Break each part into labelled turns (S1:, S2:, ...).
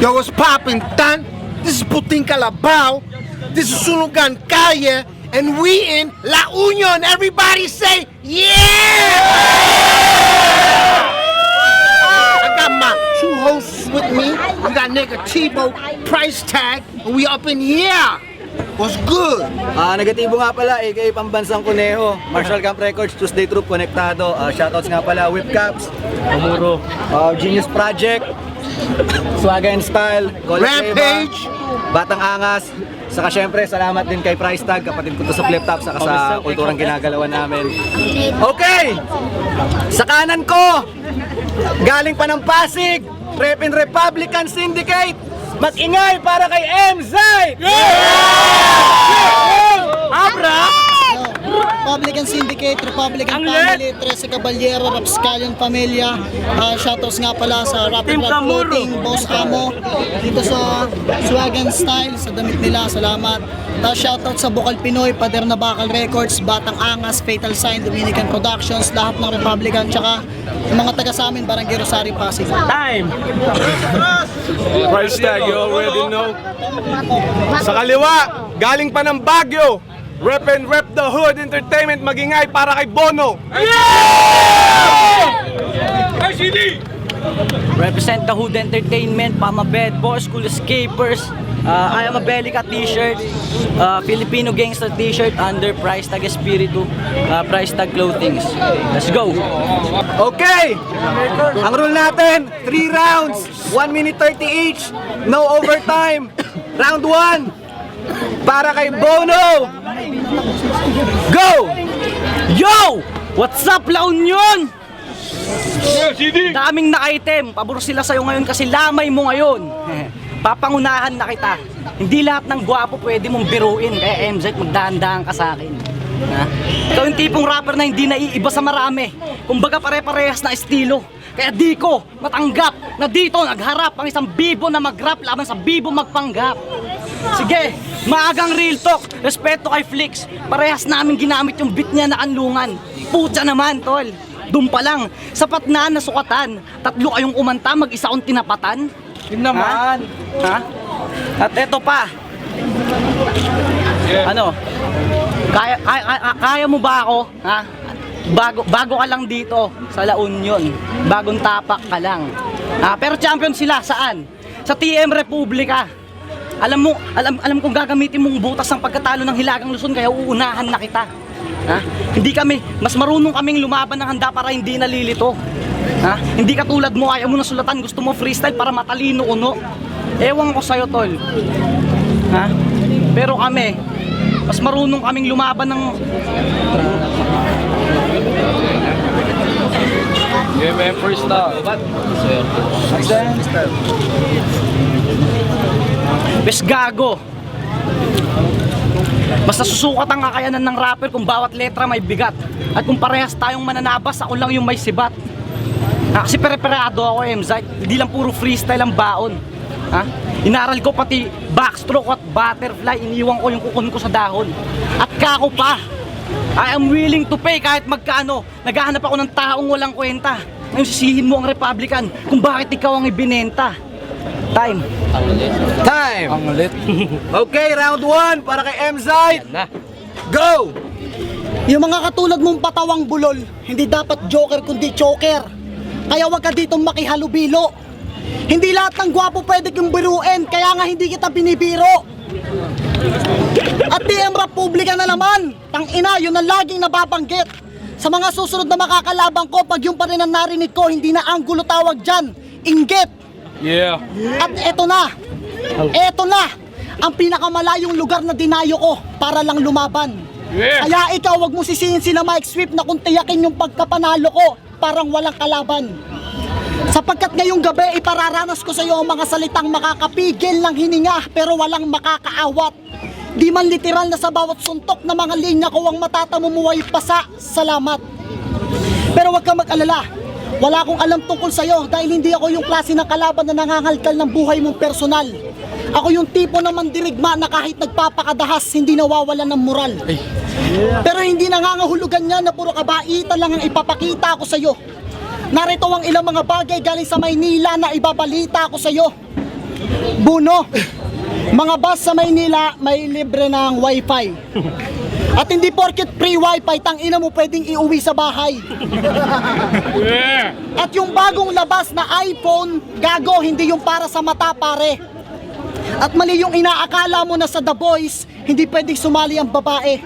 S1: Yo, what's poppin', Tan? This is Puting Calabao. This is Sulugan Calle. And we in La Union. Everybody say, yeah! I got my two hosts with me. We got nigga Tebow, Price Tag, and we up in here. What's good?
S2: Negatibo nga pala, aka Pambansang Kuneho, Marshall Camp Records, Tuesday Troop, Konektado. Shoutouts nga pala, Whip Caps, Amuro, Genius Project, Swagga and Style,
S1: Rampage,
S2: Batang Angas. Saka syempre, salamat din kay Price Tag, kapatid ko to sa Flip Top, saka sa kulturang ginagalawan namin. Okay! Sa kanan ko, galing pa ng Pasig, Repin Republican Syndicate, mag-ingay para kay MZite! Abra!
S3: Republican Syndicate, Republican Family, 13 Caballero, Rapscallion Pamilya. Shoutouts nga pala sa Rapid Rap Clothing, Boss Amo, dito sa Swag and Style, sa damit nila, salamat. Shoutout sa Bukal Pinoy, Pader na Bakal Records, Batang Angas, Fatal Sign, Dominican Productions, lahat ng Republican, tsaka yung mga taga sa amin, Barangay Rosario, Pasig.
S4: Time! Price tag, you already know. Sa kaliwa, galing pa ng Baguio, Rep and Rep the Hood Entertainment, magingay para kay Bono. RCD!
S5: Represent the Hood Entertainment, Pama Bed Boys, School Escapers, I Am a Belica t-shirt, Filipino Gangster t-shirt under Price Tag Espiritu, Price Tag Clothings. Let's go!
S2: Okay! Ang rule natin, 3 rounds, 1 minute 30 each, no overtime. Round 1, para kay Bono!
S5: Go! Yo! What's up, La Union? Daming na-item. Pabor sila sa'yo ngayon kasi lamay mo ngayon. Papangunahan na kita. Hindi lahat ng gwapo pwede mong biruin. Kaya MZ, magdahan-dahan ka sa akin. Ha? Ikaw yung tipong rapper na hindi naiiba sa marami. Kumbaga pare-parehas na estilo. Kaya di ko matanggap na dito nagharap ang isang bibo na mag-rap laban sa bibo magpanggap. Sige, maagang real talk, respeto kay Flix. Parehas namin ginamit yung beat niya na kanlungan. Putya naman, tol. Doon pa lang, sapat na nasukatan. Tatlo kayong kumanta, mag-isa kong tinapatan.
S4: Yun naman.
S5: Ha? At eto pa. Ano? Kaya mo ba ako? Ha? Bago ka lang dito sa La Union. Bagong tapak ka lang. Pero champion sila saan? Sa TM Republika. Alam kong gagamitin mong butas ng pagkatalo ng Hilagang Luzon, kaya uunahan na kita. Ha? Hindi kami, mas marunong kaming lumaban ng handa para hindi nalilito. Ha? Hindi katulad mo, ayaw mo na sulatan, gusto mo freestyle para matalino uno. Ewan ko sa'yo, tol. Ha? Pero kami, mas marunong kaming lumaban ng...
S4: Yeah, freestyle.
S5: Bes gago. Mas nasusukat ang kakayanan ng rapper kung bawat letra may bigat. At kung parehas tayong mananabas, ako lang yung may sibat. Kasi pere-perado ako, MZite. Hindi lang puro freestyle ang baon. Inaral ko pati backstroke at butterfly. Iniwan ko yung kukun ko sa dahon. At kako pa, I am willing to pay kahit magkano. Naghahanap ako ng taong walang kwenta. Ngayon sisihin mo ang Republican kung bakit ikaw ang ibinenta. Time.
S2: Time!
S4: Ang ulit.
S2: Okay, round 1 para kay MZite. Go!
S3: Yung mga katulad mong patawang bulol, hindi dapat joker kundi choker. Kaya wag ka ditong makihalubilo. Hindi lahat ng gwapo pwede kong biruin, kaya nga hindi kita binibiro. At TM Republika na naman, tangina, yun ang laging nababanggit. Sa mga susunod na makakalabang ko, pag yung pa rin ang narinig ko, hindi na anggulo tawag dyan, inggit.
S4: Yeah.
S3: At eto na, ang pinakamalayong lugar na dinayo ko para lang lumaban.
S4: Yeah.
S3: Kaya ikaw, wag mo sisihin sila Mike Swift na kung tiyakin yung pagkapanalo ko, parang walang kalaban. Sapagkat ngayong gabi, ipararanas ko sa iyo ang mga salitang makakapigil ng hininga pero walang makakaawat. Di man literal na sa bawat suntok na mga linya ko ang matatamumuhay pasa, salamat. Pero wag ka mag-alala, wala akong alam tungkol sa'yo dahil hindi ako yung klase ng kalaban na nangangalkal ng buhay mong personal. Ako yung tipo na mandirigma na kahit nagpapakadahas, hindi nawawalan ng moral. Pero hindi nangangahulugan niya na puro kabaitan lang ang ipapakita ko sa'yo. Narito ang ilang mga bagay galing sa Maynila na ibabalita ko sa'yo. Buno, mga bus sa Maynila may libre ng wifi. At hindi porket free wifi, tangina mo pwedeng iuwi sa bahay. At yung bagong labas na iPhone, gago, hindi yung para sa mata, pare. At mali yung inaakala mo na sa The Boys, hindi pwedeng sumali ang babae.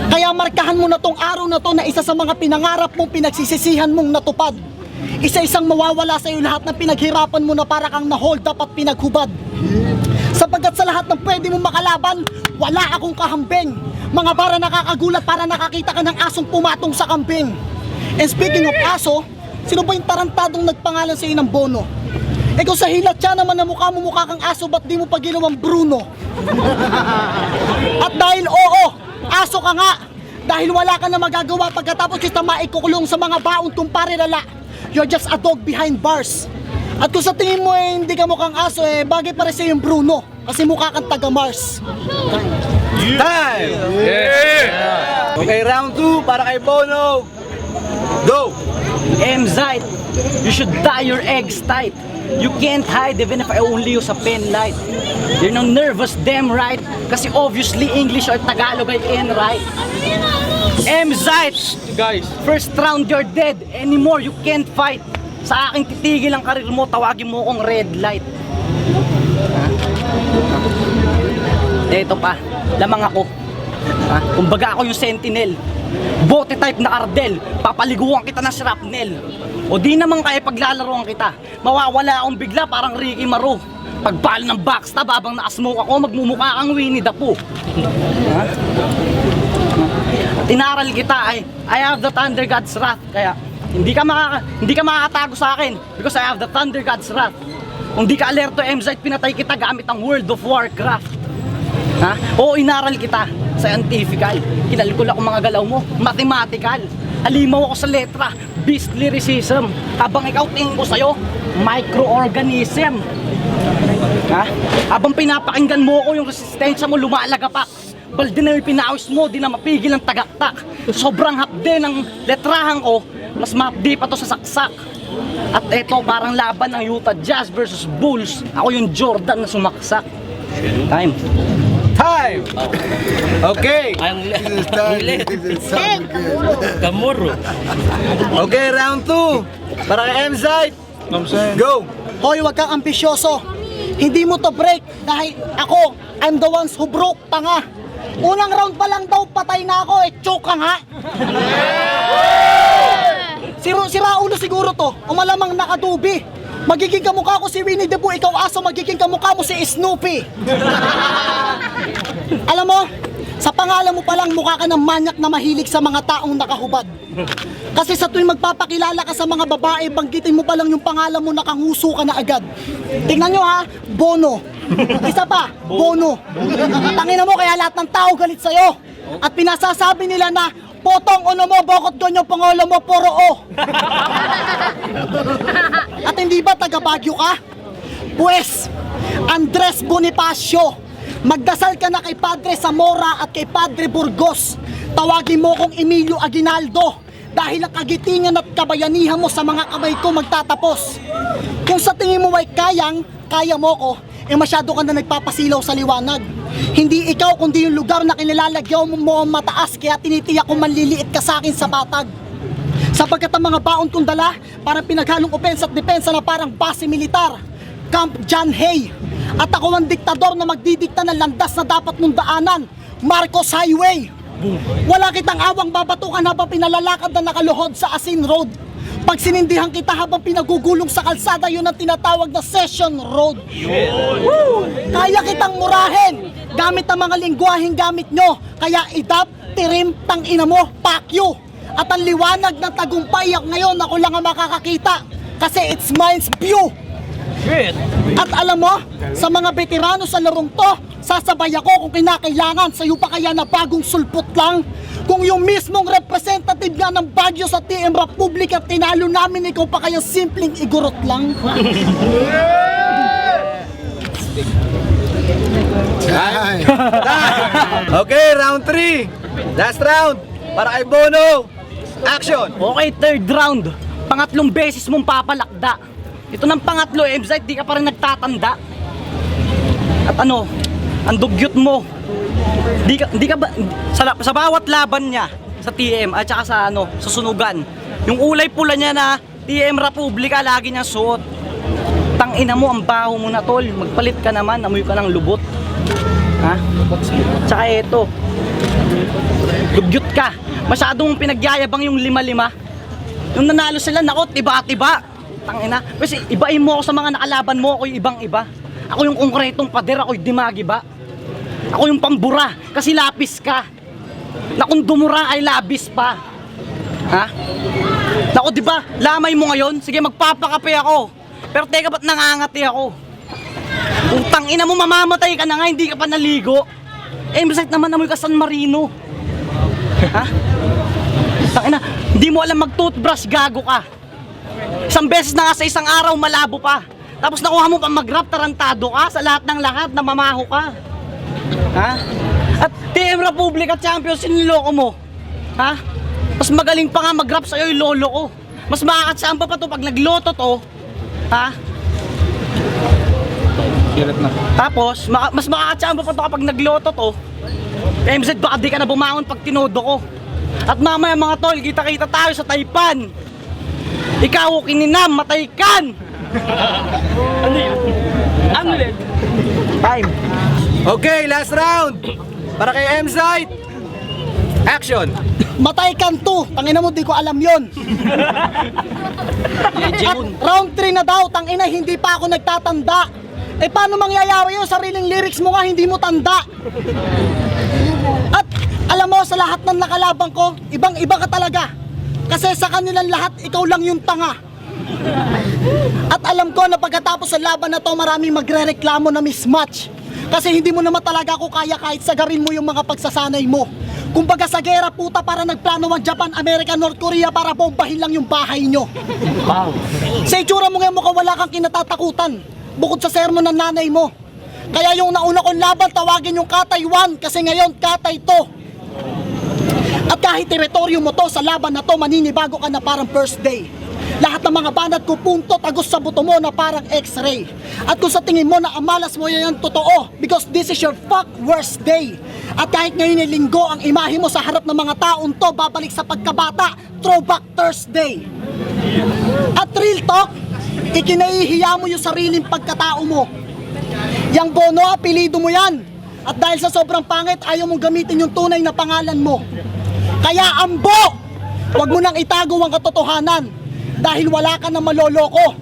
S3: Kaya markahan mo na tong araw na to na isa sa mga pinangarap mong pinagsisisihan mong natupad. Isa-isang mawawala sa iyo lahat ng pinaghirapan mo na para kang na-hold up at pinaghubad. Sapagkat sa lahat ng pwede mong makalaban, wala akong kahambing. Mga bara nakakagulat para nakakita ka ng asong pumatong sa kambing. And speaking of aso, sino ba yung tarantadong nagpangalan sa iyo ng Bono? Eh kung sa hilat siya naman na mukha mo mukha kang aso, ba't di mo pa ginawang Bruno? At dahil oo, aso ka nga, dahil wala ka na magagawa pagkatapos kita maikukulong sa mga baon tumpare lala. You're just a dog behind bars. At kung sa tingin mo hindi ka mukhang aso, bagay para sa yung Bruno, kasi mukha kang taga Mars.
S2: Time! Okay, round 2 para kay Bono. Go!
S5: Emzite, you should dye your eggs tight. You can't hide even if I only use a pen light. You're no nervous, damn right. Kasi obviously English or Tagalog ay in right. Emzite,
S4: Guys,
S5: first round you're dead. Anymore you can't fight. Sa aking titigil ang karir mo, tawagin mo kong red light. Ito pa, lamang ako. Kumbaga ako yung sentinel. Bote type na Ardel, papaliguan kita ng shrapnel. O di naman kaya paglalaroan kita, mawawala akong bigla parang Ricky Maro. Pagbali ng backstab habang nakasmoke ako, magmumukha kang Winnie the Pooh. Tinaral kita ay, I have the Thunder God's wrath. Kaya hindi ka makakatago sa akin because I have the Thunder God's wrath. Kung di ka alerto, Emzite, pinatay kita gamit ang World of Warcraft. Oo, inaral kita scientifical. Kinalkula ko mga galaw mo, mathematical. Halimaw ako sa letra, beast lyricism. Habang ikaw tingin ko sa'yo, microorganism. Habang pinapakinggan mo ko, yung resistensya mo lumalagapak. Balde na yung pinawis mo, di na mapigil ang tagaktak. Sobrang hapde ng letrahan ko, mas mapdi pa to sa saksak. At eto, parang laban ng Utah Jazz versus Bulls. Ako yung Jordan na sumaksak. Time.
S2: Time! Okay.
S5: Kamuro.
S2: Okay, round 2 para kay Emzite. Go!
S3: Hoy, wag kang ambisyoso. Hindi mo to break dahil ako, I'm the ones who broke, tanga. Unang round pa lang daw, patay na ako, choke ka nga. Sira ulo siguro to, o malamang nakadubi. Magiging kamukha ko si Winnie the Pooh, ikaw aso, magiging kamukha mo si Snoopy. Alam mo, sa pangalan mo palang mukha ka ng manyak na mahilig sa mga taong nakahubad. Kasi sa tuwing magpapakilala ka sa mga babae, banggitin mo palang yung pangalan mo, nakanguso ka na agad. Tingnan nyo ha, Bono. Isa pa, Bono. Tangina mo, kaya lahat ng tao galit sa'yo. At pinasasabi nila na, potong uno mo, bokot doon yung pangulo mo, puro o. At hindi ba taga Baguio ka? Pues, Andres Bonifacio, magdasal ka na kay Padre Zamora at kay Padre Burgos. Tawagin mo kong Emilio Aguinaldo dahil ang kagitingan at kabayanihan mo sa mga kamay ko magtatapos. Kung sa tingin mo ay kaya mo ko, masyado ka na nagpapasilaw sa liwanag. Hindi ikaw kundi yung lugar na kinilalagyaw mo ang mataas, kaya tinitiyak kong manliliit ka sa akin sa batag. Sapagkat ang mga baon kong dala, parang pinaghalong opensa at depensa na parang base militar, Camp John Hay. At ako ang diktador na magdidikta ng landas na dapat mong daanan, Marcos Highway. Wala kitang awang babatukan habang pinalalakad na nakaluhod sa Asin Road. Pag sinindihan kita habang pinagugulong sa kalsada, yun ang tinatawag na Session Road. Kaya kitang murahin gamit ang mga lingwaheng gamit nyo. Kaya idap, tirim, tangina mo, pakyo. At ang liwanag ng tagumpay ngayon, ako lang ang makakakita. Kasi it's mine's view. At alam mo, sa mga veterano sa larong to, sasabay ako kung kinakailangan. Sa'yo pa kaya na bagong sulpot lang? Kung yung mismong representative nga ng Baguio sa TM Republic at tinalo namin, ikaw pa kaya simpleng igurot lang?
S2: Okay, round 3. Last round para kay Bono. Action!
S5: Okay, third round. Pangatlong beses mong papalakda. ito ng pangatlo, MZ, di ka pa rin nagtatanda. At ano, ang dugyot mo. Di ka ba, sa bawat laban niya, sa TM at saka sa susunugan, yung ulay pula niya na TM Republika, lagi niyang suot. Tangina mo, ang baho mo na tol, magpalit ka naman, amoy ka ng lubot. Ha? Tsaka eto, dugyot ka. Masyadong pinagyayabang yung 5-5. Yung nanalo sila, nako, tiba-tiba. Tangina. Kasi ibain mo ako sa mga nakalaban mo, ako yung ibang-iba. Ako yung konkretong pader, ako yung dimagiba. Ako yung pambura, kasi lapis ka. Na kung dumura ay labis pa. Ha? Nako, di ba? Lamay mo ngayon? Sige, magpapakape ako. Pero teka, ba't nangangati ako? Utang ina mo, mamamatay ka na nga, hindi ka pa naligo. Eh, masakit naman amoy ka San Marino. Ha? Tangina, hindi mo alam mag-toothbrush, gago ka. Isang beses na nga sa isang araw, malabo pa. Tapos nakuha mo pa mag-rap, tarantado ka. Sa lahat ng lahat, namamaho ka. Ha? At TM Republika Champions, siniloko mo. Ha? Mas magaling pa nga mag-rap sa'yo yung lolo ko. Mas makakatsamba pa to pag nagloto to. Ha? Tapos, mas makakatsamba pa to kapag nagloto to. MZ, baka di ka na bumangon pag tinodo ko. At mamaya mga tol, kita-kita tayo sa Taipan. Ikaw, kininam, matay kan! Ano yun? Ano yun? Time.
S2: Okay, last round. Para kay M-Site. Action.
S3: Matay kan to, tangina mo, di ko alam yon. At round 3 na daw, tangina, hindi pa ako nagtatanda. Eh paano mangyayari yun? Sariling lyrics mo nga, hindi mo tanda. At alam mo, sa lahat ng nakalabang ko, ibang-iba ka talaga. Kasi sa kanilang lahat, ikaw lang yung tanga. At alam ko na pagkatapos sa laban na to, maraming magre-reklamo na mismatch. Kasi hindi mo naman talaga ako kaya kahit sagarin mo yung mga pagsasanay mo. Kumbaga sa gera, puta, para nagplano ang Japan, Amerika, North Korea para bombahin lang yung bahay nyo. Wow. Sa itsura mo ngayon, mukhang wala kang kinatatakutan bukod sa sermon ng nanay mo. Kaya yung nauna kong laban, tawagin yung Katay 1 kasi ngayon Katay to. At kahit teritoryo mo to, sa laban na to, maninibago ka na parang first day. Lahat ng mga banat ko punto, tagos sa buto mo na parang x-ray. At kung sa tingin mo na amalas mo yan totoo, because this is your fuck worst day. At kahit ngayon ay linggo, ang imahe mo sa harap ng mga taon to, babalik sa pagkabata, throwback Thursday. At real talk, ikinahihiya mo yung sariling pagkatao mo. Yang Bono, apelido mo yan. At dahil sa sobrang pangit, ayaw mong gamitin yung tunay na pangalan mo. Kaya Ambo, huwag mo nang itago ang katotohanan dahil wala ka na maloloko.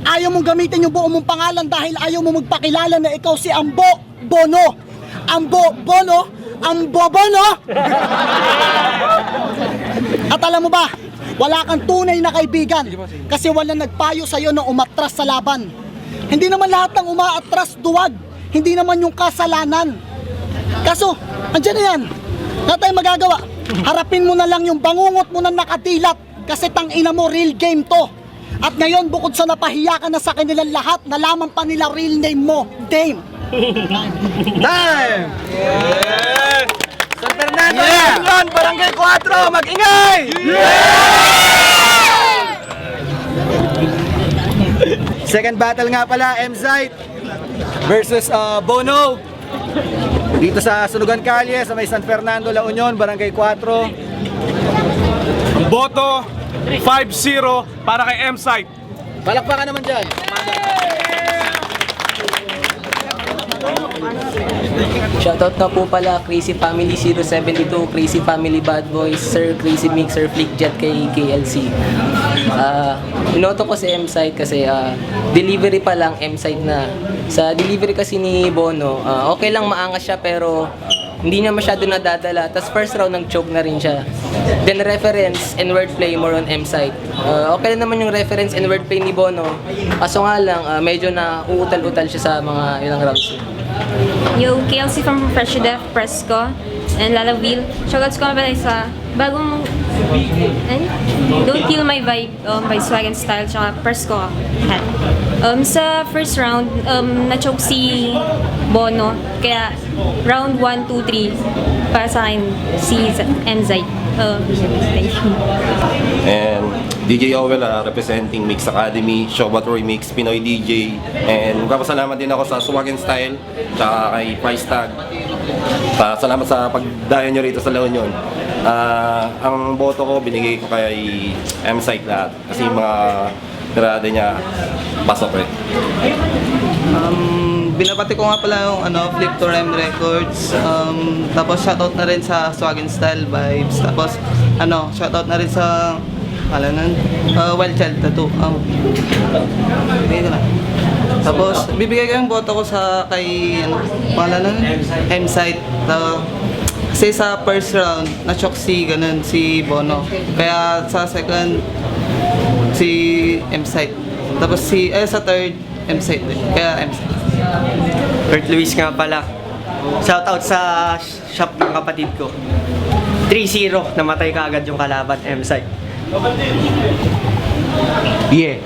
S3: Ayaw mong gamitin yung buong mong pangalan dahil ayaw mo magpakilala na ikaw si Ambo Bono. Ambo Bono, Ambo Bono. At alam mo ba, wala kang tunay na kaibigan kasi walang nagpayo sa'yo na umatras sa laban. Hindi naman lahat ng umaatras duwag, hindi naman yung kasalanan. Kaso, andyan na yan, wala tayong magagawa. Harapin mo na lang yung bangungot mo na nakadilat kasi tangina mo, real game to. At ngayon, bukod sa napahiya ka na sa kanilang lahat, nalaman pa nila real name mo, Dame.
S2: Time! San Fernando, Luzon, Barangay 4, mag-ingay! Second battle nga pala, M-Site versus Bono. Dito sa Sunugan Kalye, sa may San Fernando, La Union, Barangay 4.
S4: Ang boto, 5-0 para kay M-Site.
S2: Palakpakan naman dyan.
S6: Shoutout na po pala Crazy Family 072, Crazy Family Bad Boys, Sir Crazy Mixer, Flickjet kay KLC. Inoto ko si M-Site kasi delivery pa lang M-Site na. Sa delivery kasi ni Bono, okay lang maangas siya pero hindi niya masyado nadadala. Tapos first round nag-choke na rin siya. Then reference and wordplay more on M-Site. Okay lang naman yung reference and wordplay ni Bono. Kaso nga lang, medyo na uutal-utal siya sa mga ilang rounds.
S7: Yo, KLC from Fresh Def, Presco, and Lalaville. Shoutouts ko pala sa bagong Don't Kill My Vibe by Swag and Style, tsaka Presco hat. Sa first round, na-choke si Bono, kaya round 1, 2, 3 para sa akin si M-Site. Thank you.
S8: And DJ Owel, representing Mix Academy, Showbat Remix, Pinoy DJ. And magpapasalamat din ako sa Swag and Style, tsaka kay Price Tag. Salamat sa pagdayo nyo rito sa La Union. Ang boto ko, binigay ko kay M-Site lahat. Kasi yung mga tirada niya, pasok eh.
S9: Binabati ko nga pala yung Flip to Rhyme Records. Tapos shoutout na rin sa Swag and Style Vibes. Tapos shoutout na rin sa Wild Child Tattoo. Bibigay ko na. Tapos bibigay ko yung boto ko sa kay M-Site. Kasi sa first round, na-shock si Bono. Kaya sa second, si M-Site. Tapos sa third, M-Site din. Kaya M-Site.
S10: Kurt Luis nga pala. Shoutout sa shop ng kapatid ko. 3-0, namatay ka agad yung kalaban, M-Site.
S2: Yeah.